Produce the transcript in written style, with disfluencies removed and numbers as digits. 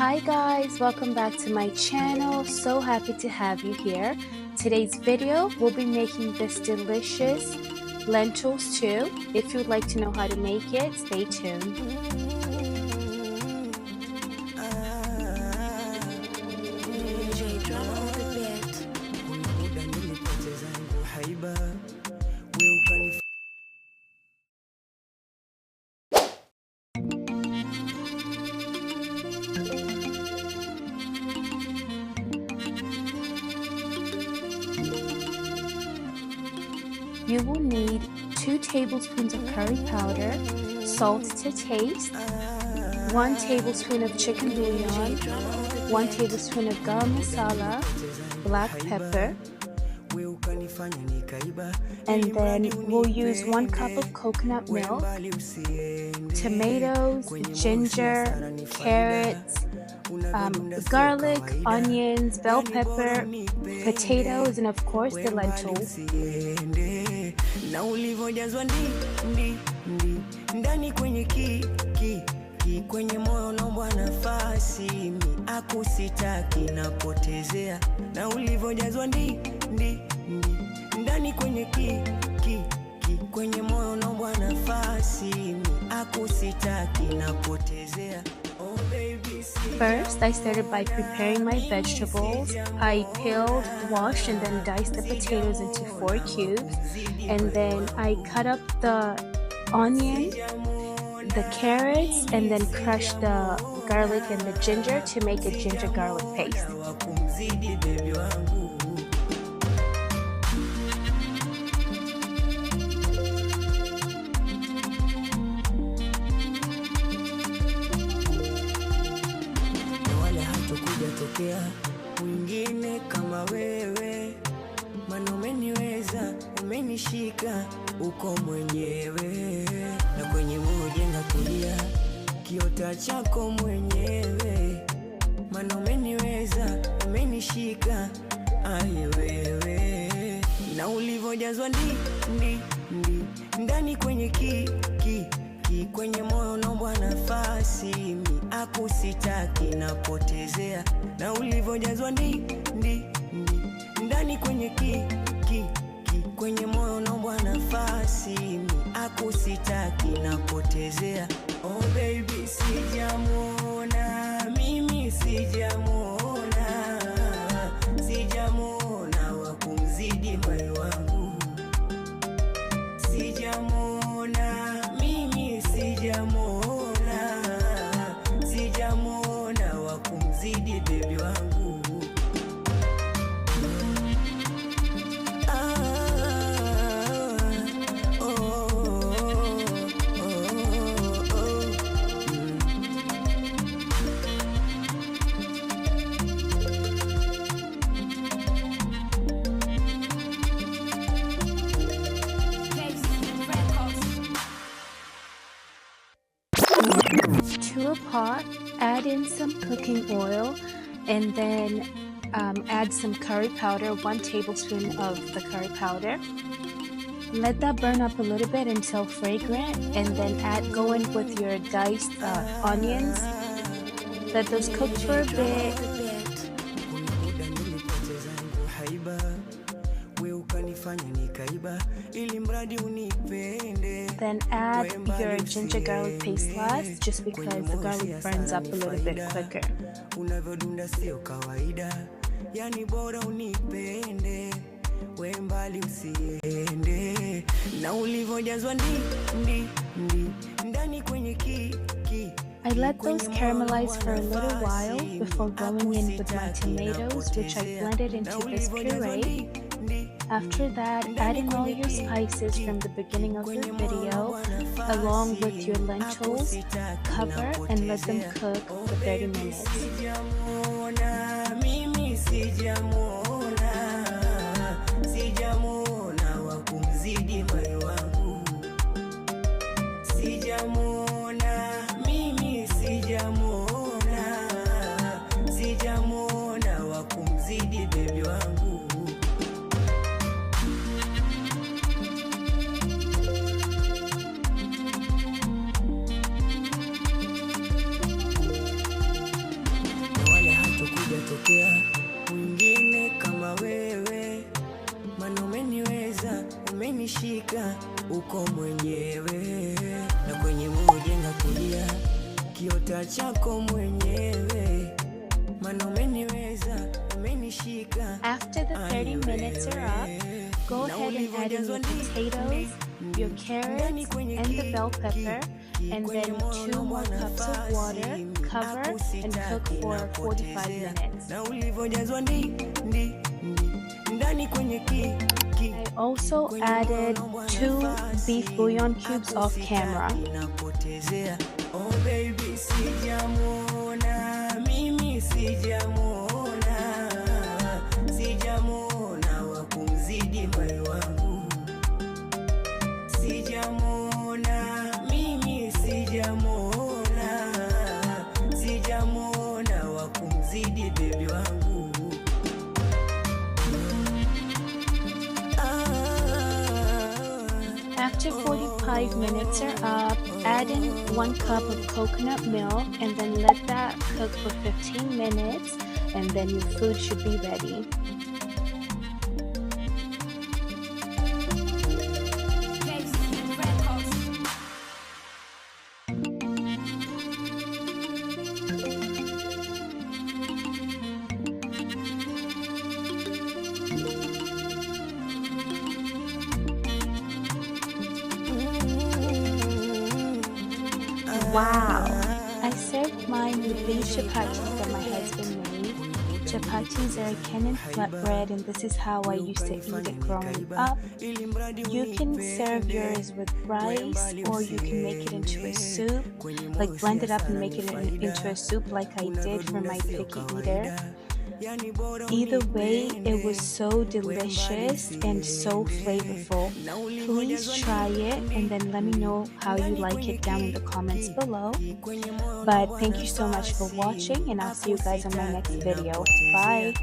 Hi guys, welcome back to my channel. So happy to have you here. Today's video, we'll be making this delicious lentil stew. If you'd like to know how to make it, stay tuned. You will need 2 tablespoons of curry powder, salt to taste, 1 tablespoon of chicken bouillon, 1 tablespoon of garam masala, black pepper, and then we'll use 1 cup of coconut milk, tomatoes, ginger, carrots, garlic, onions, bell pepper, potatoes, and of course the lentils. Na ulivojazwa ndani kwenye kwenye moyo naomba nafasi mi akusitaki napotezea. Na ulivojazwa ndani kwenye kwenye moyo naomba nafasi mi akusitaki napotezea. First, I started by preparing my vegetables. I peeled, washed, and then diced the potatoes into 4 cubes. And then I cut up the onion, the carrots, and then crushed the garlic and the ginger to make a ginger garlic paste. Mwingine kama wewe, maana umeniweza, umenishika uko mwenyewe, na kwenye moyo jenga tulia, kiota chako mwenyewe, maana umeniweza, umenishika, ai wewe, na ulivojazwa ndani kwenye kwenye moyo naomba nafasi mi akusitaki napotezea. Na ulivojazwa ndani kwenye kwenye moyo naomba nafasi mi akusitaki napotezea. Oh baby sijamwona, mimi sijamwona wa kumzidi moyo wangu, sijamwona sijamwona wa kumzidi baby wangu. To a pot, add in some cooking oil, and then add some curry powder, 1 tablespoon of the curry powder. Let that burn up a little bit until fragrant, and then go in with your diced onions. Let those cook for a bit. Then add your ginger garlic paste last, just because the garlic burns up a little bit quicker. I let those caramelize for a little while before going in with my tomatoes, which I blended into this puree. After that, add in all your spices from the beginning of the video, along with your lentils, cover, and let them cook for 30 minutes. hajatokea mwingine kama wewe, maana umeniweza, umenishika uko mwenyewe, na kwenye mujenga kulia kiota chako mwenyewe, maana umeniweza, umenishika. After the 30 minutes are up, go ahead and add in your potatoes, your carrots, and the bell pepper, and then 2 more cups of water. Cover and cook for 45 minutes. I also added 2 beef bouillon cubes off camera. Oh baby, sijamwona, mimi sijamwona, sijamwona wa kumzidi moyo wangu, sijamwona, mimi sijamwona, sijamwona wa kumzidi baby wangu. After 45 minutes are up, add in 1 cup of coconut milk and then let that cook for 15 minutes, and then your food should be ready. Wow! I served mine with these chapatis that my husband made. Chapatis are a Kenyan flatbread, and this is how I used to eat it growing up. You can serve yours with rice, or you can make it into a soup, like blend it up and make it into a soup like I did for my picky eater. Either way, it was so delicious and so flavorful. Please try it and then let me know how you like it down in the comments below. But thank you so much for watching, and I'll see you guys on my next video. Bye!